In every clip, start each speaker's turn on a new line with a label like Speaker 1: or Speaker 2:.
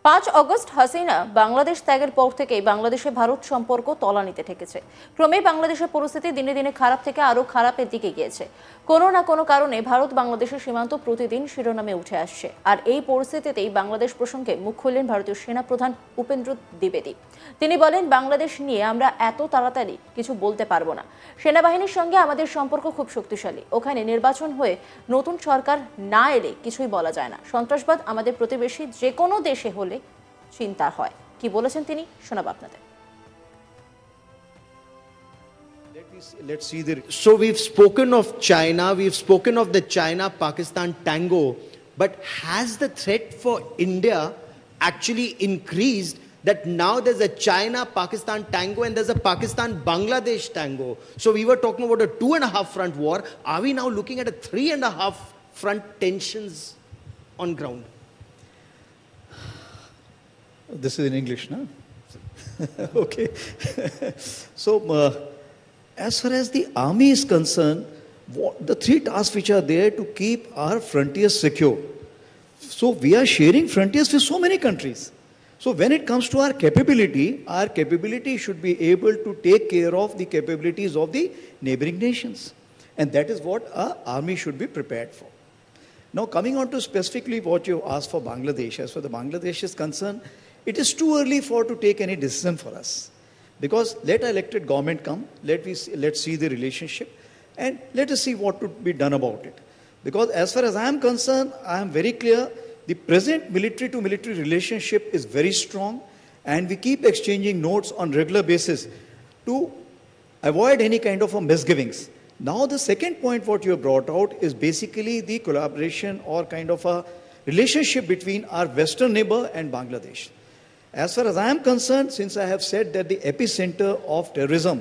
Speaker 1: 5 August Hasina Bangladesh ত্যাগের পর থেকেই বাংলাদেশে ভারত সম্পর্ক তলানিতে ঠেকেছে। ক্রমেই বাংলাদেশের পরিস্থিতি দিনে দিনে খারাপ থেকে আরও খারাপের দিকে গিয়েছে। কোনো না কোনো কারণে ভারত বাংলাদেশের সীমান্ত প্রতিদিন শিরোনামে উঠে আসছে। আর এই পরিস্থিতিতেই বাংলাদেশ প্রসঙ্গে মুখ খুললেন ভারতীয় সেনাপ্রধান উপেন্দ্র দ্বিবেদী। তিনি বলেন, বাংলাদেশ নিয়ে আমরা এত তাড়াতাড়ি কিছু বলতে পারবো না। সেনাবাহিনীর সঙ্গে আমাদের সম্পর্ক খুব শক্তিশালী। ওখানে নির্বাচন হয়ে নতুন সরকার না এলে কিছুই বলা যায় না। সন্ত্রাসবাদ আমাদের প্রতিবেশী যে কোনো দেশে হলে চিন্তা হয়। কি বলেছেন তিনি, শোনাব আপনাদের।
Speaker 2: Let's see so we've spoken of China, we've spoken of the China-Pakistan tango, but has the threat for India actually increased that now there's a China-Pakistan tango and there's a Pakistan-Bangladesh tango? So we were talking about a 2.5 front war. Are we now looking at a 3.5 front tensions on ground?
Speaker 3: This is in English, no? Okay. So, as far as the army is concerned, the 3 tasks which are there to keep our frontiers secure. So, we are sharing frontiers with so many countries. So, when it comes to our capability should be able to take care of the capabilities of the neighboring nations. And that is what our army should be prepared for. Now, coming on to specifically what you asked for Bangladesh, as far as Bangladesh is concerned, it is too early to take any decision for us. Because let our elected government come, let's see the relationship, and let us see what to be done about it. Because as far as I am concerned, I am very clear, the present military-to-military relationship is very strong, and we keep exchanging notes on regular basis to avoid any kind of misgivings. Now the second point what you have brought out is basically the collaboration or kind of a relationship between our western neighbor and Bangladesh. As far as I am concerned, since I have said that the epicenter of terrorism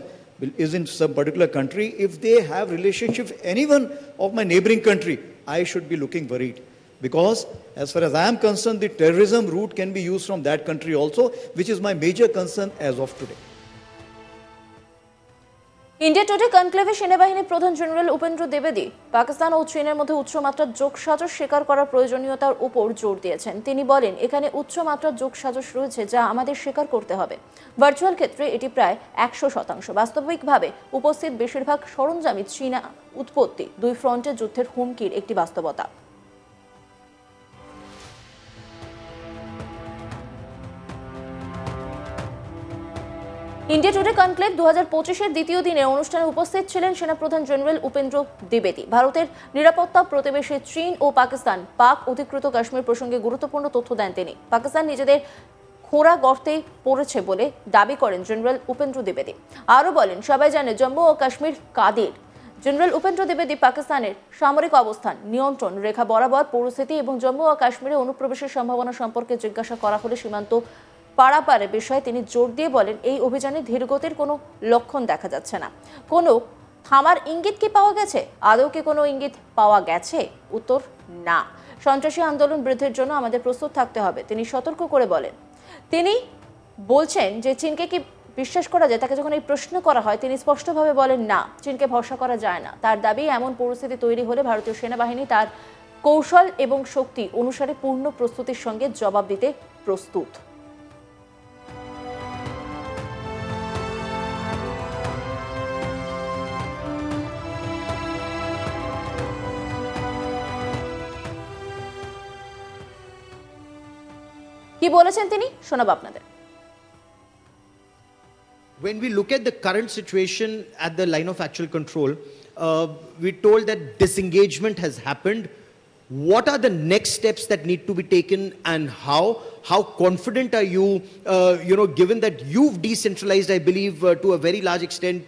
Speaker 3: is in some particular country, if they have relationship with anyone of my neighboring country, I should be looking worried. Because as far as I am concerned, the terrorism route can be used from that country also, which is my major concern as of today.
Speaker 1: India today কনক্লেভে সেনাবাহিনীর প্রধান general Upendra দ্বিবেদী পাকিস্তান ও চীনের মধ্যে উচ্চমাত্রার যোগসাজশ স্বীকার করার প্রয়োজনীয়তার উপর জোর দিয়েছেন। তিনি বলেন, এখানে উচ্চমাত্রার যোগসাজশ রয়েছে যা আমাদের স্বীকার করতে হবে। ভার্চুয়াল ক্ষেত্রে এটি প্রায় 100%। বাস্তবিকভাবে উপস্থিত বেশিরভাগ সরঞ্জামই চীনা উৎপত্তি। 2 ফ্রন্টে যুদ্ধের হুমকির একটি বাস্তবতা। ইন্ডিয়া টুডে কনক্লেভ 2025-এর দ্বিতীয় দিনে অনুষ্ঠানে উপস্থিত ছিলেন সেনাপ্রধান জেনারেল উপেন্দ্র দ্বিবেদী। ভারতের নিরাপত্তা প্রতিবেশী চীন ও পাকিস্তান পাক অধিকৃত কাশ্মীর প্রসঙ্গে গুরুত্বপূর্ণ তথ্য দেন তিনি। পাকিস্তান নিজেদের খোঁড়া গর্তে পড়েছে বলে দাবি করেন জেনারেল উপেন্দ্র দ্বিবেদী। আরও বলেন, সবাই জানে জম্মু ও কাশ্মীর কাদের। জেনারেল উপেন্দ্র দ্বিবেদী পাকিস্তানের সামরিক অবস্থান, নিয়ন্ত্রণ রেখা বরাবর পরিস্থিতি এবং জম্মু ও কাশ্মীরে অনুপ্রবেশের সম্ভাবনা সম্পর্কে জিজ্ঞাসা করা হলে সীমান্ত পারাপারের বিষয়ে তিনি জোর দিয়ে বলেন, এই অভিযানে ধীরগতির কোনো লক্ষণ দেখা যাচ্ছে না। কোনো থামার ইঙ্গিত কি পাওয়া গেছে? আদৌ কি কোনো ইঙ্গিত পাওয়া গেছে? উত্তর না। সন্ত্রাসী আন্দোলন বৃদ্ধির জন্য আমাদের প্রস্তুত থাকতে হবে, তিনি সতর্ক করে বলেন। তিনি বলছেন যে চীনকে কি বিশ্বাস করা যায়? তাকে যখন এই প্রশ্ন করা হয় তিনি স্পষ্টভাবে বলেন, না, চীনকে ভরসা করা যায় না। তার দাবি, এমন পরিস্থিতি তৈরি হলে ভারতীয় সেনাবাহিনী তার কৌশল এবং শক্তি অনুসারে পূর্ণ প্রস্তুতির সঙ্গে জবাব দিতে প্রস্তুত। কি বলেছেন তিনি, শোনাব আপনাদের।
Speaker 2: When we look at the current situation at the line of actual control, we're told that disengagement has happened. What are the next steps that need to be taken, and how confident are you, given that you've decentralized, I believe, to a very large extent,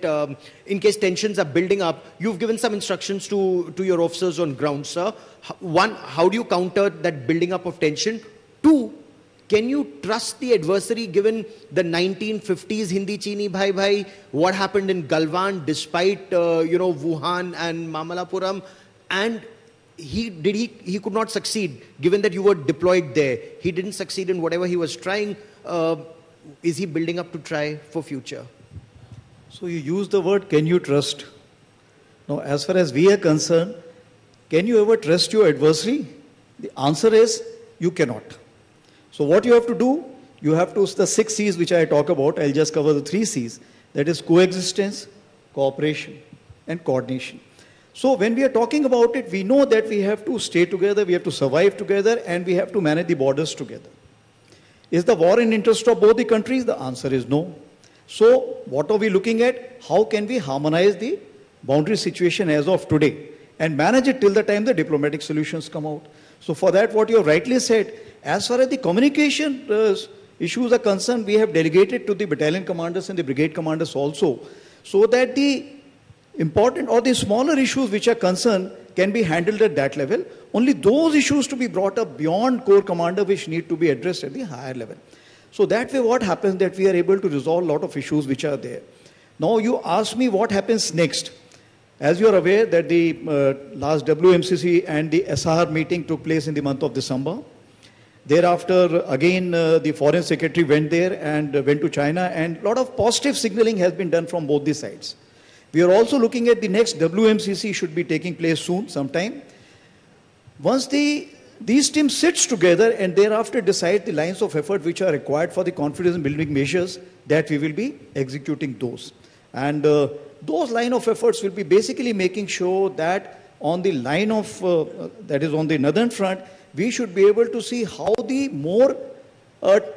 Speaker 2: in case tensions are building up, you've given some instructions to your officers on ground, sir. One, how do you counter that building up of tension? Two, can you trust the adversary given the 1950s Hindi Chini Bhai Bhai, what happened in Galwan despite, Wuhan and Mamalapuram, and he could not succeed given that you were deployed there. He didn't succeed in whatever he was trying. Is he building up to try for future?
Speaker 3: So you use the word, can you trust? Now, as far as we are concerned, can you ever trust your adversary? The answer is, you cannot. So what you have to do, you have to, the 6 C's which I talk about, I'll just cover the 3 C's. That is coexistence, cooperation, and coordination. So when we are talking about it, we know that we have to stay together, we have to survive together, and we have to manage the borders together. Is the war in interest of both the countries? The answer is no. So what are we looking at? How can we harmonize the boundary situation as of today and manage it till the time the diplomatic solutions come out? So for that, what you have rightly said, as far as the communication issues are concerned, we have delegated to the battalion commanders and the brigade commanders also, so that the important or the smaller issues which are concerned can be handled at that level. Only those issues to be brought up beyond corps commander which need to be addressed at the higher level. So that way what happens that we are able to resolve a lot of issues which are there. Now you ask me what happens next. As you are aware that the last WMCC and the SR meeting took place in the month of December. Thereafter, again, the foreign secretary went there and went to China, and a lot of positive signaling has been done from both the sides. We are also looking at the next WMCC should be taking place soon, sometime. Once these teams sits together and thereafter decide the lines of effort which are required for the confidence building measures, that we will be executing those. And those line of efforts will be basically making sure that on the line of, that is on the northern front, we should be able to see how the more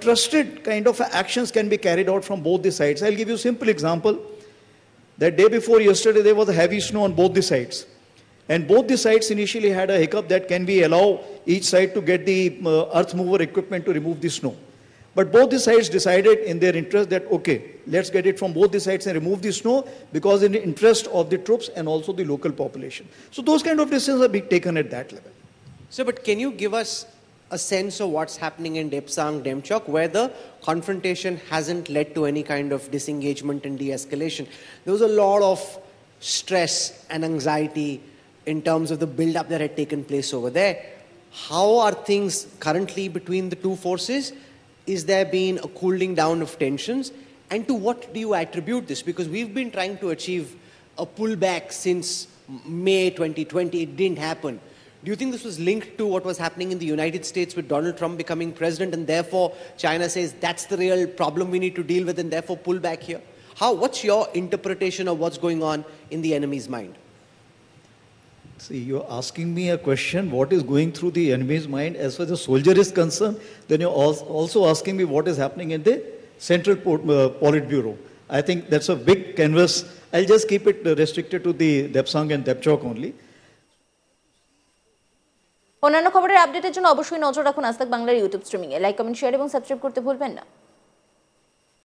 Speaker 3: trusted kind of actions can be carried out from both the sides. I'll give you a simple example. That day before yesterday, there was a heavy snow on both the sides. And both the sides initially had a hiccup that can we allow each side to get the earth mover equipment to remove the snow. But both the sides decided in their interest that, okay, let's get it from both the sides and remove the snow because in the interest of the troops and also the local population. So those kind of decisions are being taken at that level.
Speaker 4: So, but can you give us a sense of what's happening in Depsang, Demchok, where the confrontation hasn't led to any kind of disengagement and de-escalation? There was a lot of stress and anxiety in terms of the build-up that had taken place over there. How are things currently between the two forces? Is there been a cooling down of tensions? And to what do you attribute this? Because we've been trying to achieve a pullback since May 2020. It didn't happen. Do you think this was linked to what was happening in the United States with Donald Trump becoming president, and therefore China says that's the real problem we need to deal with and therefore pull back here? What's your interpretation of what's going on in the enemy's mind?
Speaker 3: See, you're asking me a question, what is going through the enemy's mind as far as the soldier is concerned, then you're also asking me what is happening in the Central Politburo. I think that's a big canvas. I'll just keep it restricted to the Depsang and Depchok only.
Speaker 1: অন্যান্য খবরের আপডেটের জন্য অবশ্যই নজর রাখুন আজ তাক বাংলার ইউটিউব স্ট্রিমিং এ। লাইক, কমেন্ট, শেয়ার এবং সাবস্ক্রাইব করতে ভুলবেন না।